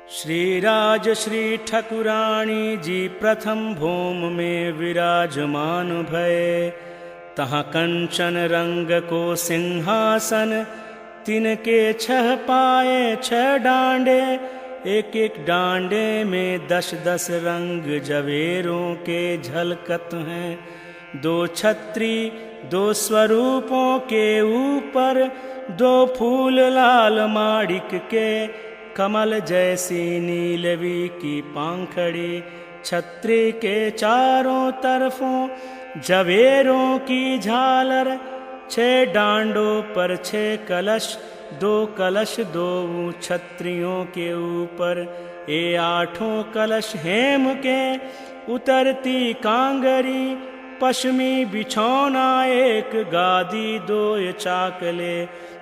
श्रीराज श्री ठकुरानी जी प्रथम भूम में विराजमान भये। तहाँ कंचन रंग को सिंहासन, तिनके 6 पाए 6 डांडे, एक एक डांडे में 10-10 रंग जवेरों के झलकत हैं। 2 छत्री 2 स्वरूपों के ऊपर 2 फूल लाल माणिक के, कमल जैसी नीलवी की पांखड़ी। छत्री के चारों तरफों जवेरों की झालर, 6 डांडों पर 6 कलश, 2 कलश 2 छत्रियों के ऊपर। 8 कलश हेम के, उतरती कांगरी, पश्चिमी बिछौना 1 गादी 2 चाकले,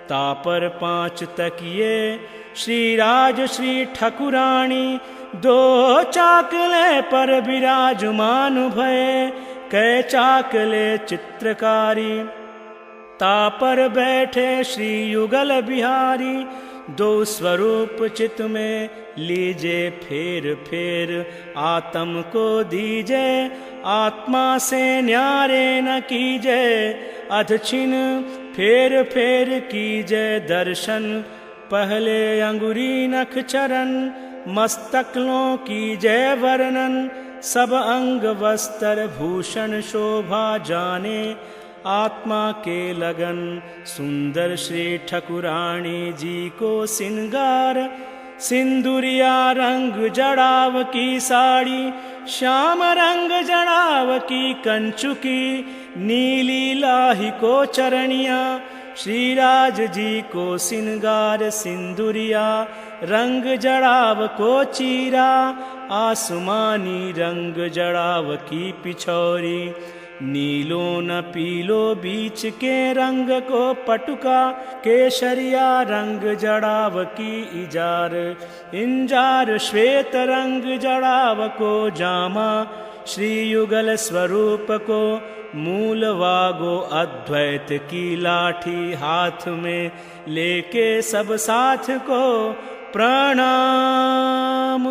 तापर 5 तकिए। श्रीराज श्री ठकुरानी 2 चाकले पर विराजमान भये। कै चाकले चित्रकारी, तापर बैठे श्री युगल बिहारी। 2 स्वरूप चित में लीजे फेर फेर, आत्म को दीजे, आत्मा से न्यारे न कीजे। अधछिन फेर फेर कीजे दर्शन, पहले अंगुरी नख चरण, मस्तकलों की जय वर्णन। सब अंग वस्त्र भूषण शोभा जाने, आत्मा के लगन। सुंदर श्री ठकुरानी जी को सिंगार, सिंदूरिया रंग जड़ाव की साड़ी, श्याम रंग जड़ाव की कंचुकी, नीली लाही को चरणिया। श्रीराज जी को सिंगार सिंदूरिया रंग जड़ाव को चीरा, आसमानी रंग जड़ाव की पिछौरी। नीलो न पीलो बीच के रंग को पटुका, केसरिया रंग जड़ाव की इजार। इंजार श्वेत रंग जड़ाव को जामा, श्री युगल स्वरूप को मूल वागो अद्वैत की लाठी। हाथ में लेके सब साथ को प्रणाम।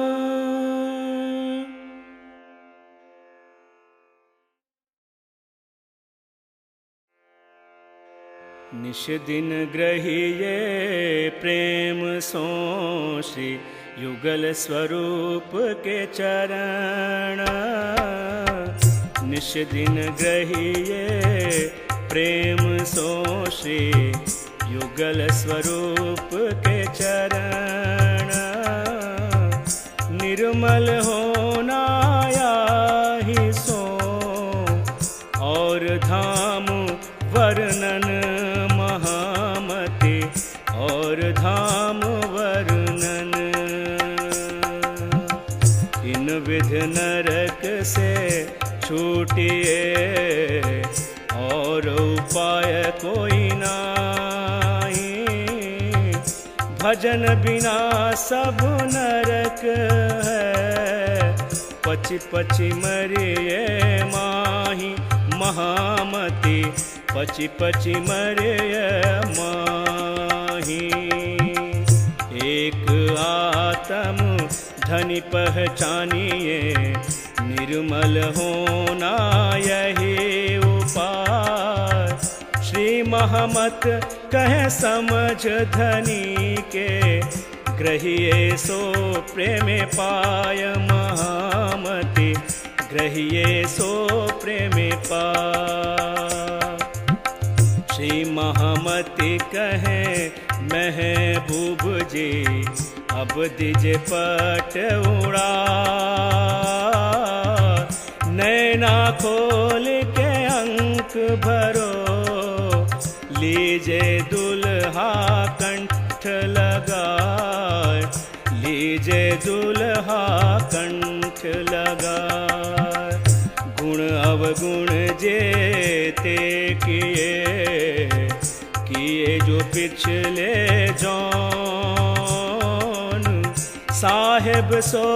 निश दिन ग्रहिये प्रेम सो श्री युगल स्वरूप के चरण। निश दिन ग्रहिये प्रेम सो श्री युगल स्वरूप के चरण। निर्मल होना याहि सो, और धाम वर्णन महामति, और धाम वर्णन। इन विध नरक से छूटिए, और उपाय कोई नाही। भजन बिना सब नरक है, पचि पचि मरिए माही। महामति पचि पचि मरिए माही। एक आत्म धनि पहचानिए, निर्मल होना यही उपाय। श्री महमत कह समझ धनी के, ग्रहिये सो प्रेम पाय। महामति ग्रहिये सो प्रेम पाय। श्री महामति कहे महबूब जी, अब दिज पट उड़ा। नैना खोल के अंक भरो, लीजे दुल्हा कंठ लगाए। लीजे दुल्हा कंठ लगाए। गुण अवगुण जेते किए, किए जो पिछले जौन। साहेब सो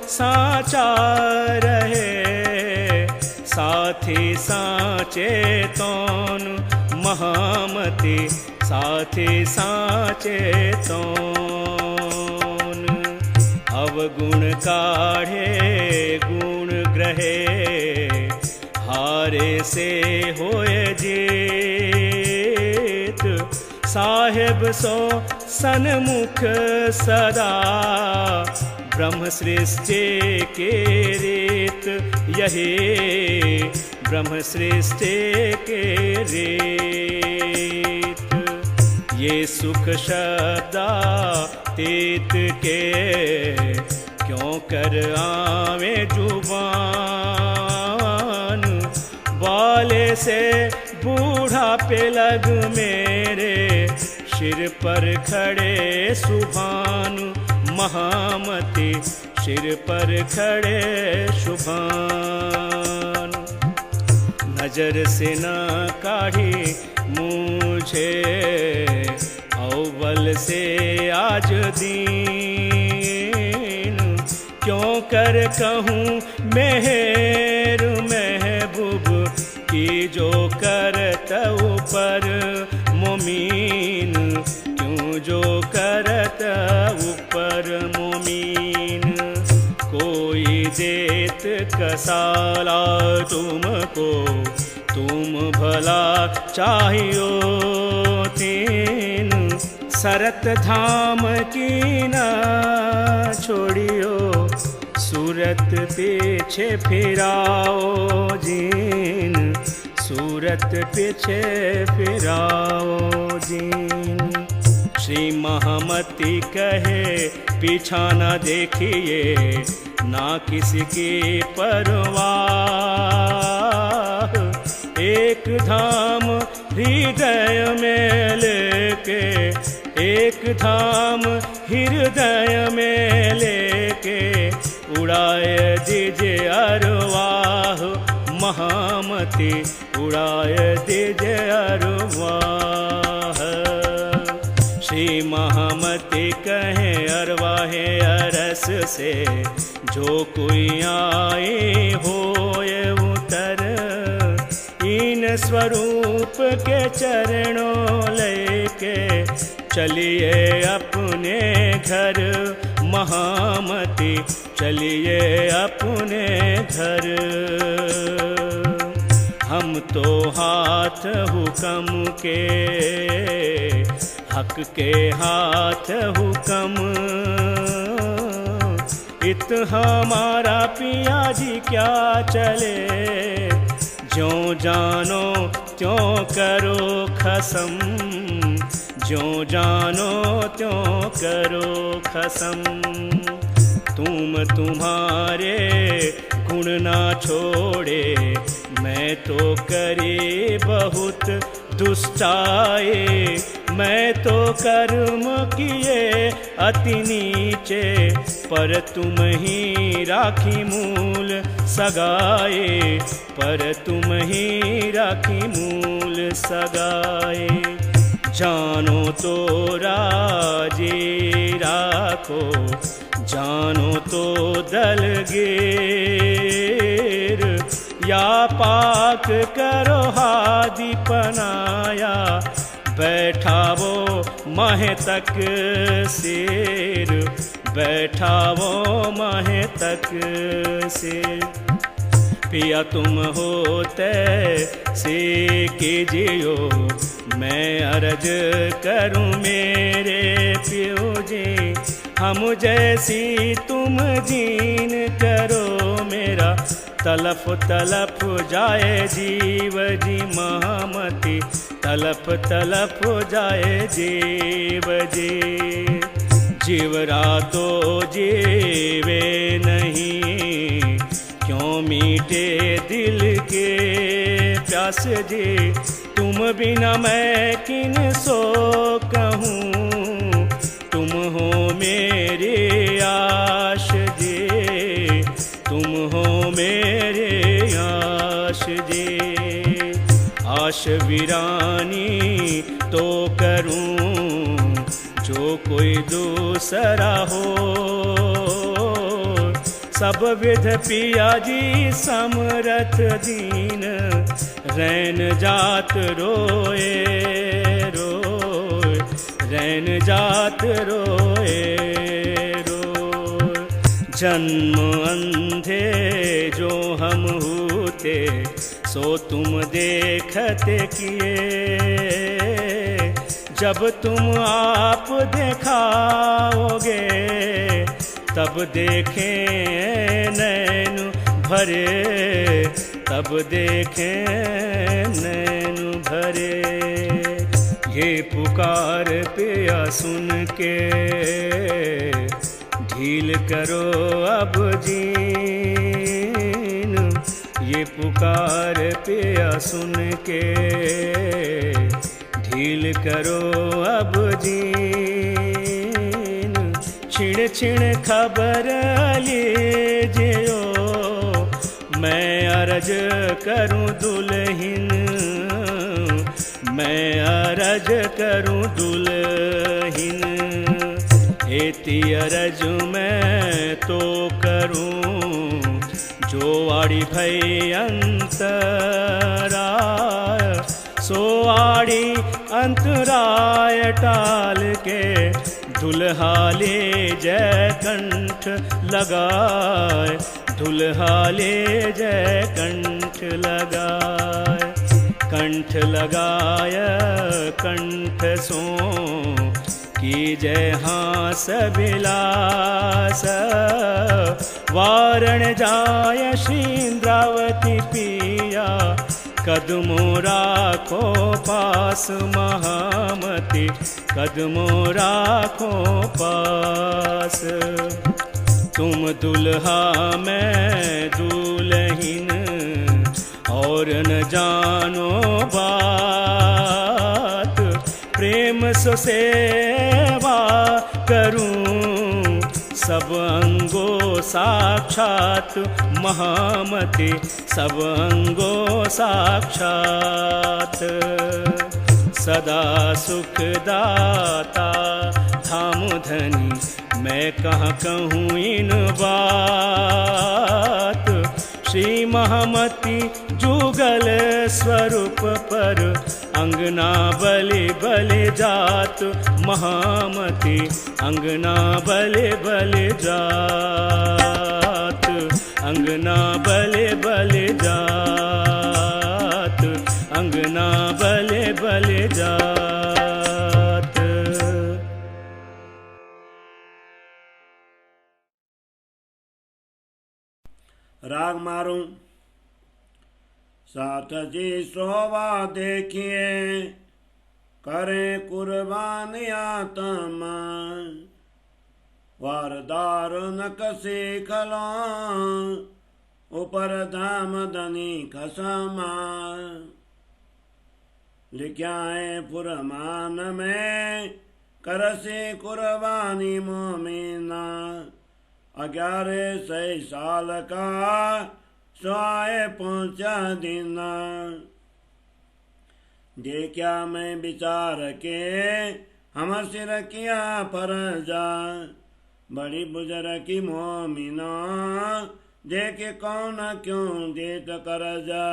साचा रहे, साथी साचे तौन। महामति साथी साचे तौन। अब अवगुण काढ़े गुण ग्रहे, हारे से होए जीत। साहेब सो सन्मुख सदा, ब्रह्म सृष्टि के रीत। यही ब्रह्म सृष्टि के रीत। ये सुख शब्दा तीत के, क्यों कर आवे जुबान। बाले से बूढ़ा पे लग मेरे, सिर पर खड़े सुभानु। महामती सिर पर खड़े शुभान। नजर से न काढ़ी मुझे, अव्वल से आज दीन। क्यों कर कहूँ मेहर महबूब की, जो करत ऊपर मोमीन। क्यों जो करत ऊपर मोमीन। कोई देत कसाला तुमको, तुम भला चाहियो तीन। सरत धाम की ना छोड़ियो, सूरत पीछे फिराओ जीन। सूरत पीछे फिराओ जीन। श्री महामती कहे पीछा न देखिए, ना किसी की परवाह। एक धाम हृदय में लेके, एक धाम हृदय में लेके, उड़ाए दीजिए अरवाह। महामती उड़ाए दीजिए अरवाह। श्री महामती कहे अरवाहे अरस से, जो कोई आए होए उतर। इन स्वरूप के चरणों लेके, चलिए अपने घर। महामती चलिए अपने घर। हम तो हाथ हुक्म के, हक के हाथ हुक्म। इत हमारा पिया जी क्या चले, ज्यों जानो त्यों करो खसम। ज्यों जानो त्यों करो खसम। तुम तुम्हारे गुण ना छोड़े, मैं तो करे बहुत दुष्टाए। मैं तो कर्म किए अति नीचे, पर तुम ही राखी मूल सगाए। पर तुम ही राखी मूल सगाए। जानो तो राजी राखो, जानो तो दलगीर। या पाक करो हादी पनाया, बैठावो माहे तक सिर। बैठावो माहे तक सिर। पिया तुम होते से कीजियो, मैं अर्ज करूं मेरे पियो जी। हम जैसी तुम जीन करो मेरा, तलफ तलफ जाए जीव जी। महामती तलफ तलफ जाए जीव जी। जीवरा तो जीवे नहीं, क्यों मीटे दिल के प्यास जी। तुम बिना मैं किन सो कहूँ, तुम हो मेरे आश जी। तुम हो मेरे आश जी। आश वीरानी तो करूं, जो कोई दूसरा हो। सब विध पिया जी समरथ दीन, रैन जात रोए रोए। रैन जात रोए रोए। जन्म अंधे जो हम होते, सो तुम देखते किए। जब तुम आप दिखाओगे, तब देखें नैन भरे, तब देखें नैन भरे। ये पुकार पिया सुन के, ढील करो अब जीन। ये पुकार पिया सुन के, ढील करो अब जीन। छिण छिण खबर लीजियो, मैं अर्ज करूं दुल्हिन, मैं अर्ज करूं दुल्हिन। एती अर्ज मैं तो करूं, जो आड़ी भई अंतराय, सो आड़ी अंतराय टाल के, दुल्हा ले जय कंठ लगाए, दुल्हा ले जय कंठ लगाए। कंठ लगाय कंठ सो, की जय हास विलास। वारण जाय श्रीन्द्रावती पिया, कदमों राखो पास महामती, कदमों राखो पास। तुम दुल्हा मैं दुल्हिन, और न जानो बात। प्रेम सो सेवा करूं, सब अंगो साक्षात महामती, सब अंगो साक्षात। सदा सुखदाता धाम धनी, मैं कहाँ कहूँ इन बात। श्री महामती जुगल स्वरूप पर, अंगना बलि बलि जात महामती, अंगना बलि बलि जात, अंगना बलि बलि जात, अंगना बलि बलि जात। राग मारूं। साथ जी शोभा देखिए, करें कुर्बानियाँ तम। वारदार नकसी खलों, ऊपर धाम धनी खसमा। लिख्याए पुरमान में, करसी कुर्बानी मोमिना। 1100 साल का स्वाए पहुँचा दिन। देखा मैं विचार के, हम सिर किया फरजा। बड़ी बुजुर्ग की मोमिना, देखे कौन क्यों देत करजा।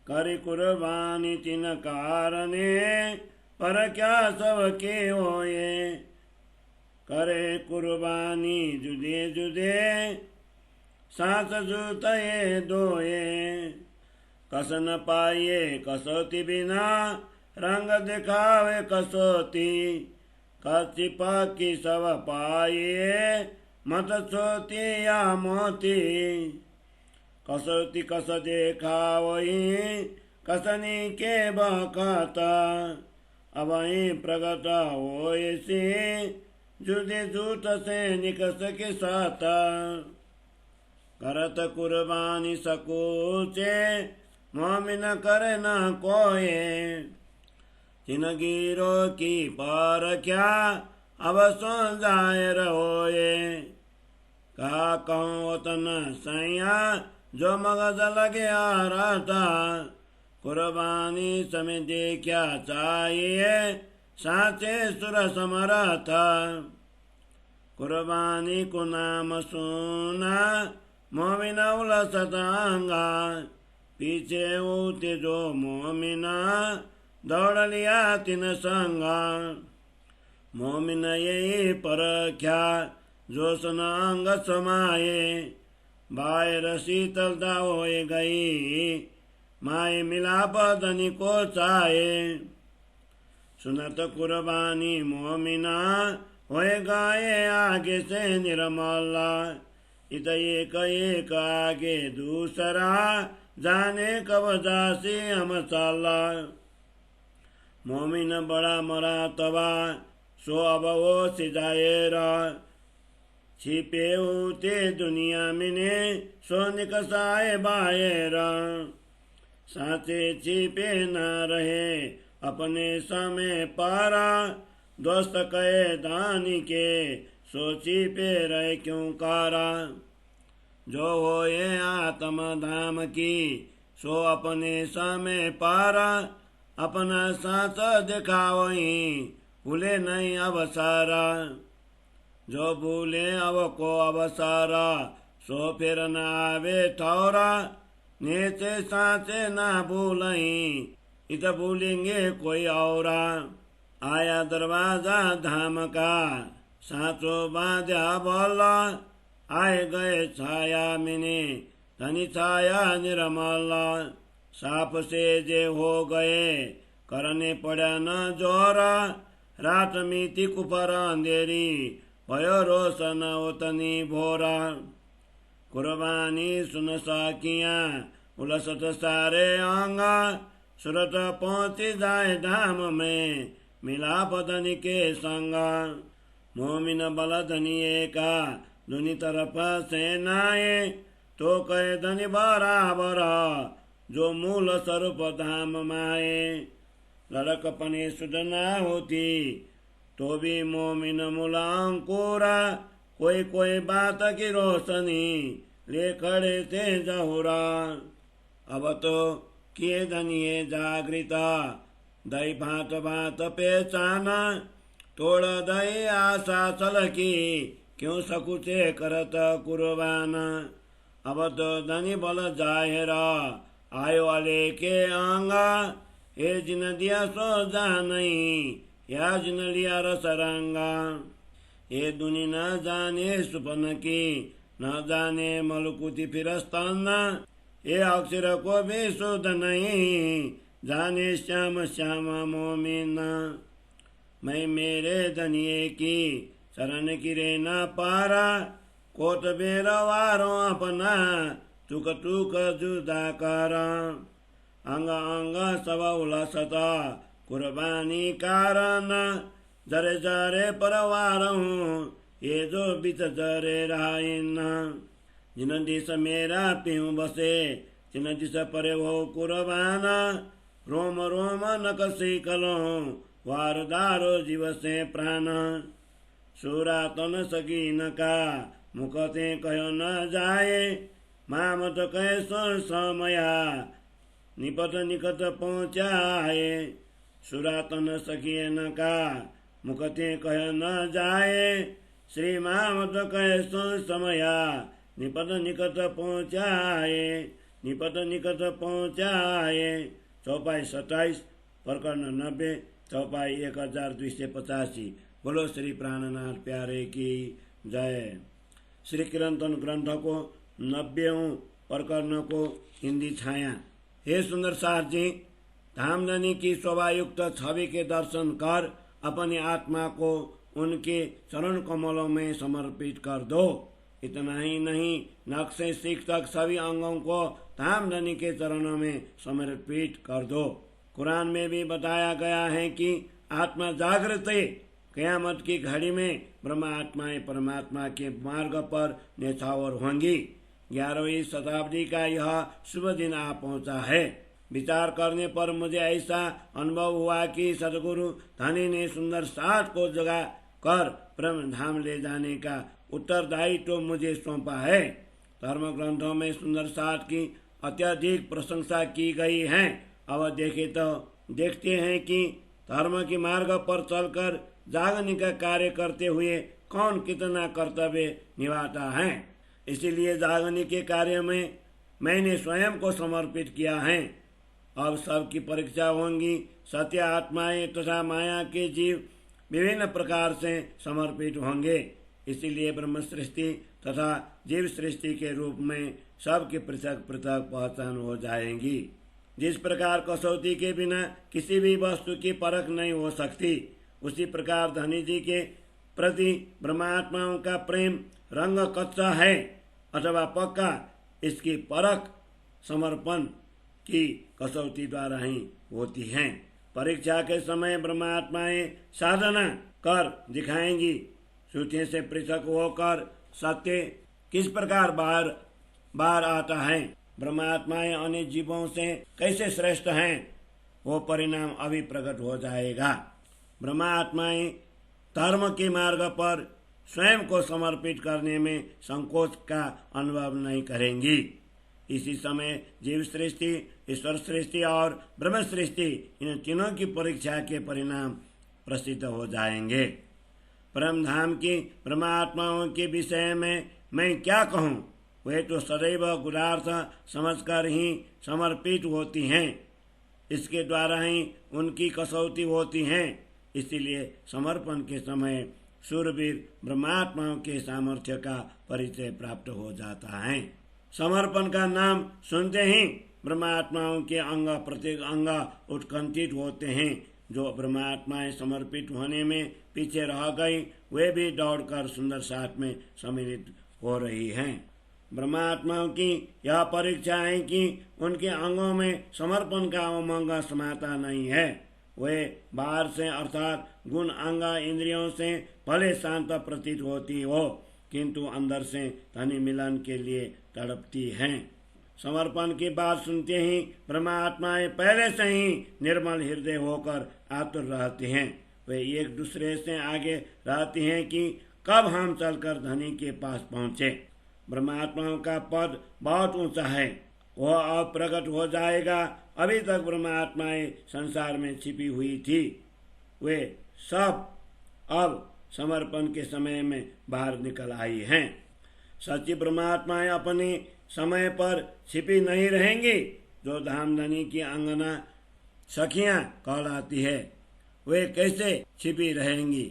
करी कुर्बानी तिन कारणे, पर क्या सबके होए। करे कुर्बानी जुदे जुदे, सांस जूतये दोए। कस न पाइए कसौती बिना, रंग दिखावे कसौती। कसी पाकी सब पाइए, मत सोती या मोती। कसौती कस देखावही, कसनी के बकाता। अबही प्रगट होए से, जुदे जूत से निकस के साता। करत कुर्बानी सकूचे, मोमिन करे न कोये। तिन गिरो की पर क्या, अब सो जाहिर होए। कहा कहूँ वतन सैया, जो मगज लगे आ रहा। कुर्बानी समय देखा चाहिए, साचे सुर समरथा। कुर्बानी को नाम सुना, मोमिना उलसतांगा। पीछे उते जो मोमिना, दौड़ लिया तिन संगा। मोमिन यही परख्या, जो सन अंग समाये, बाहर शीतलता होए गई, माए मिलाप धनी को चाहे। सुनत कुर्बानी मोमिना, होए गाए आगे से निर्मला, इत एक एक आगे दूसरा, जाने कब जासी हम चाला। मोमिन बड़ा मरातबा, सो अब वो सिजाएर, छिपे उते दुनिया मिने, सो निकसाए बाहर। साचे छिपे न रहे अपने समय पारा, दोस्त कहे दानी के, सो छिपे रहे क्यों कारा। जो होए आत्म धाम की, सो अपने समय पारा, अपना साथ दिखावही, भूले नहीं अवसारा। जो भूले अब को अवसारा, सो फिर न आवे ठौरा, नेचे साचे ना भूलही, इत भूलेंगे कोई औरा। आया दरवाजा धाम का, साचो बांधा बोला, आए गए छाया मिने, धनी छाया निर्मला। साप से जे हो गए, करने पड़ा न जोरा, रात मिति कुपर अंधेरी, भयो रोशन उतनी भोरा। कुर्बानी सुन साकिया, उलसत सारे आंगा, सुरत पहुंची जाए धाम में, मिलाप धनी के संगा। मोमिन बल धनिये का, दुनी तरफ सेनाए, तो कहे धनी बराबर, जो मूल स्वरूप धाम माए। लड़क पने सुध ना होती, तो भी मोमिन मूला अंकुरा, कोई कोई बात की रोशनी, ले खड़े थे जहुरा। अब तो किए धनिये जागृता, दई भात भात पहचाना, तोड़ दई आशा चलकी, क्यों सकुचे करत कुर्बाना। अब तो धनी बल जाहेरा, आयो अले के आंगा, ए जिन दिया सो जानई, या जिन लिया रसरंगा। ये दुनी न जाने सुपन की, न जाने मलकुती फिरस्ताना, ये अक्षर को भी शुद्ध नहीं, जाने श्याम श्याम मोमिना। मैं मेरे धनिये की शरण गिरे न पारा, कोट बेरवारो अपना, टुक टुक जुदा करा। अंग अंग सब उलसता, कुर्बानी कारण, जरे जरे परवार हूँ, ये जो बीच जरे राइन। जिन दिस मेरा पिहूँ बसे, जिन दिस परे हो कुर्बाना, रोम रोम नकसी कलो, वारदारो जीव से प्राण। सुरा तन सकी न का, मुखते कहो न जाए, मामत कहे सो समया, निपट निकट पहुँचाए। सुरा तन सकी न का, मुखते कह न जाए, श्री मामत कहे सो समया, निपट निकट पहुँचाए, निपट निकट पहुँचाए। चौपाई 27, प्रकरण 90, चौपाई 1285। बोलो श्री प्राणनाथ प्यारे की जय। श्री कीर्तन ग्रंथ को 90वें प्रकरण को हिंदी छाया। हे सुंदर सार जी, धामधनी की शोभायुक्त छवि के दर्शन कर अपनी आत्मा को उनके चरण कमलों में समर्पित कर दो। इतना ही नहीं, नख से सिख तक सभी अंगों को धामधनी के चरणों में समर्पित कर दो। कुरान में भी बताया गया है कि आत्मा जागृत क़यामत की घड़ी में ब्रह्म आत्माएं परमात्मा के मार्ग पर न्यौछावर होंगी। 11वीं शताब्दी का यह शुभ दिन आ पहुंचा है। विचार करने पर मुझे ऐसा अनुभव हुआ कि सदगुरु धनी ने सुंदर साथ को जगा कर ब्रह्म धाम ले जाने का उत्तरदायित्व तो मुझे सौंपा है। धर्म ग्रंथों में सुंदर साथ की अत्यधिक प्रशंसा की गई है। अब देखते हैं कि धर्म के मार्ग पर चलकर जागने का कार्य करते हुए कौन कितना कर्तव्य निभाता है। इसीलिए जागने के कार्य में मैंने स्वयं को समर्पित किया है। अब सबकी परीक्षा होंगी। सत्य आत्माएं तथा माया के जीव विभिन्न प्रकार से समर्पित होंगे। इसीलिए ब्रह्म सृष्टि तथा जीव सृष्टि के रूप में सबकी पृथक पृथक पहचान हो जाएगी। जिस प्रकार कसौटी के बिना किसी भी वस्तु की परख नहीं हो सकती, उसी प्रकार धनी जी के प्रति ब्रह्मात्माओं का प्रेम रंग कच्चा है अथवा पक्का, इसकी परख समर्पण की कसौटी द्वारा ही होती है। परीक्षा के समय ब्रह्मात्माएं साधना कर दिखाएंगी। श्रुति से पृथक होकर सत्य किस प्रकार बाहर आता है, ब्रह्मात्माएं अन्य जीवों से कैसे श्रेष्ठ हैं, वो परिणाम अभी प्रकट हो जाएगा। ब्रह्मात्माएं धर्म के मार्ग पर स्वयं को समर्पित करने में संकोच का अनुभव नहीं करेंगी। इसी समय जीव सृष्टि, ईश्वर सृष्टि और ब्रह्म सृष्टि, इन तीनों की परीक्षा के परिणाम प्रसिद्ध हो जाएंगे। परम धाम की ब्रह्मात्माओं के विषय में मैं क्या कहूँ, वे तो सदैव गुणार्थ समझकर ही समर्पित होती हैं। इसके द्वारा ही उनकी कसौटी होती है। इसीलिए समर्पण के समय शूरवीर ब्रह्मात्माओं के सामर्थ्य का परिचय प्राप्त हो जाता है। समर्पण का नाम सुनते ही ब्रह्मात्माओं के अंग प्रत्येक अंग उत्कंठित होते हैं। जो ब्रह्मात्माएं समर्पित होने में पीछे रह गई, वे भी दौड़कर सुंदर साथ में सम्मिलित हो रही हैं। ब्रह्मात्माओं की यह परीक्षा है कि उनके अंगों में समर्पण का उमंग समाता नहीं है। वे बाहर से अर्थात गुण अंग इंद्रियों से भले शांत प्रतीत होती हो, किंतु अंदर से धनी मिलन के लिए तड़पती हैं। समर्पण की बात सुनते ही ब्रह्मात्माएं पहले से ही निर्मल हृदय होकर आतुर रहती हैं। वे एक दूसरे से आगे रहती हैं कि कब हम चलकर धनी के पास पहुँचे। ब्रह्मात्माओं का पद बहुत ऊंचा है, वह अब प्रकट हो जाएगा। अभी तक ब्रह्मात्माएं संसार में छिपी हुई थी, वे सब अब समर्पण के समय में बाहर निकल आई हैं। सच्ची ब्रह्मात्माएं अपने समय पर छिपी नहीं रहेंगी। जो धामधनी की अंगना सखियां कहलाती है, वे कैसे छिपी रहेंगी।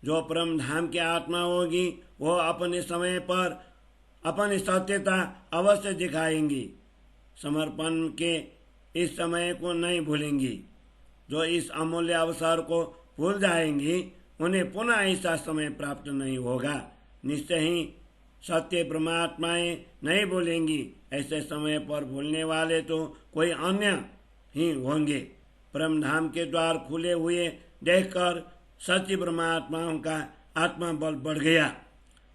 जो परम धाम की आत्मा होगी, वो अपने समय पर अपनी सत्यता अवश्य दिखाएंगी। समर्पण के इस समय को नहीं भूलेंगी। जो इस अमूल्य अवसर को भूल जाएंगी, उन्हें पुनः ऐसा समय प्राप्त नहीं होगा। निश्चय ही सत्य ब्रह्मात्माएं नहीं भूलेंगी। ऐसे समय पर भूलने वाले तो कोई अन्य ही होंगे। परम धाम के द्वार खुले हुए देखकर सच्ची ब्रह्मात्माओं का आत्मा बल बढ़ गया।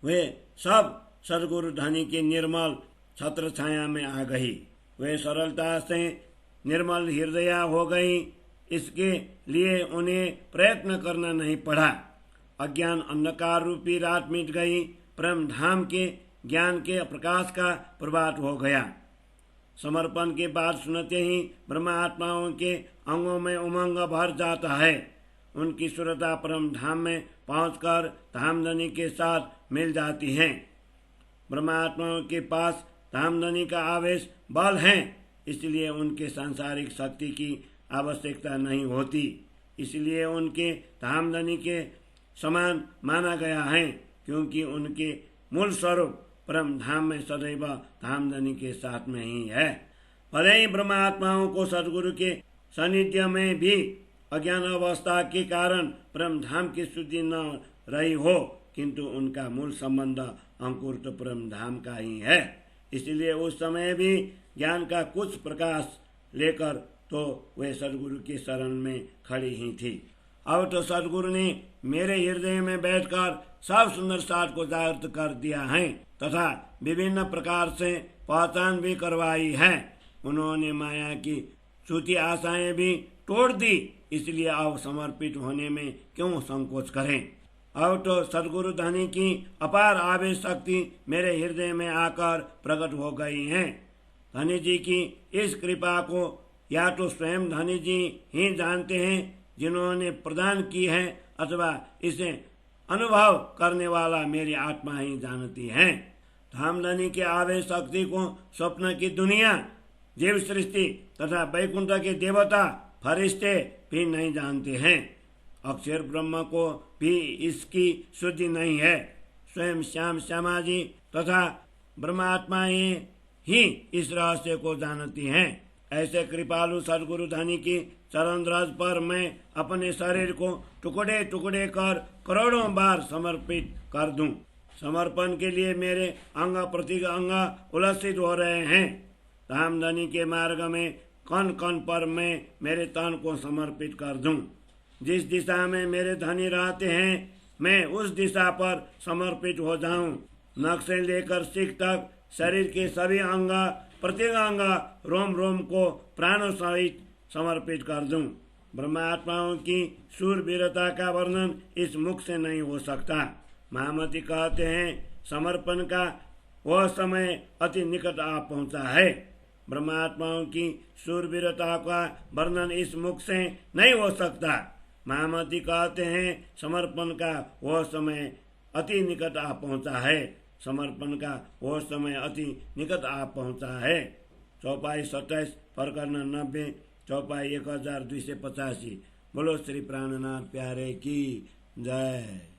वे सब सदगुरु धनी की निर्मल छत्र छाया में आ गई। वे सरलता से निर्मल हृदया हो गई। इसके लिए उन्हें प्रयत्न करना नहीं पड़ा। अज्ञान अंधकार रूपी रात मिट गई। परम धाम के ज्ञान के प्रकाश का प्रभात हो गया। समर्पण की बात सुनते ही ब्रह्मात्माओं के अंगों में उमंग भर जाता है। उनकी सुरता परम धाम में पहुंचकर धामधनी के साथ मिल जाती है। ब्रह्मात्माओं के पास धामधनी का आवेश बल है, इसलिए उनके सांसारिक शक्ति की आवश्यकता नहीं होती। इसलिए उनके धामधनी के समान माना गया है, क्योंकि उनके मूल स्वरूप परम धाम में सदैव धामधनी के साथ में ही है। भले ही ब्रह्मात्माओं को सदगुरु के सानिध्य में भी अज्ञान अवस्था के कारण परम धाम की शुद्धि न रही हो, किंतु उनका मूल संबंध अंकुर तो परम धाम का ही है। इसलिए उस समय भी ज्ञान का कुछ प्रकाश लेकर तो वे सदगुरु के शरण में खड़ी ही थी। अब तो सदगुरु ने मेरे हृदय में बैठकर सब सुंदर साथ को जागृत कर दिया है तथा विभिन्न प्रकार से पहचान भी करवाई है। उन्होंने माया की छूटी आशाएं भी तोड़ दी। इसलिए अब समर्पित होने में क्यों संकोच करें। अब तो सदगुरु धनी की अपार आवेश शक्ति मेरे हृदय में आकर प्रकट हो गई है। धनी जी की इस कृपा को या तो स्वयं धनी जी ही जानते हैं जिन्होंने प्रदान की है, अथवा इसे अनुभव करने वाला मेरी आत्मा ही जानती है। धामधनी के आवेश शक्ति को स्वप्न की दुनिया, जीव सृष्टि तथा वैकुंठ के देवता फरिश्ते भी नहीं जानते हैं। अक्षर ब्रह्म को भी इसकी शुद्धि नहीं है। स्वयं श्याम श्यामाजी तथा ब्रह्मात्मा ही इस रहस्य को जानती हैं। ऐसे कृपालु सदगुरु धनी की चरण रज पर मैं अपने शरीर को टुकड़े टुकड़े कर करोड़ों बार समर्पित कर दूं। समर्पण के लिए मेरे अंग प्रत्येक अंग उल्लसित हो रहे हैं। धामधनी के मार्ग में कण कण पर मैं मेरे तन को समर्पित कर दूं। जिस दिशा में मेरे धनी रहते हैं मैं उस दिशा पर समर्पित हो जाऊं। नख से लेकर सिख तक शरीर के सभी अंग प्रत्येक अंग रोम रोम को प्राणों सहित समर्पित कर दूं। ब्रह्मात्माओं की शूरवीरता का वर्णन इस मुख से नहीं हो सकता। महामती कहते हैं समर्पण का वह समय अति निकट आ पहुंचा है। ब्रह्मात्माओं की शूरवीरता का वर्णन इस मुख से नहीं हो सकता। महामती कहते हैं समर्पण का वह समय अति निकट आ पहुंचा है। समर्पण का वह समय अति निकट आ पहुंचा है। चौपाई 27 प्रकरण 90 चौपाई 1285। बोलो श्री प्राणनाथ प्यारे की जय।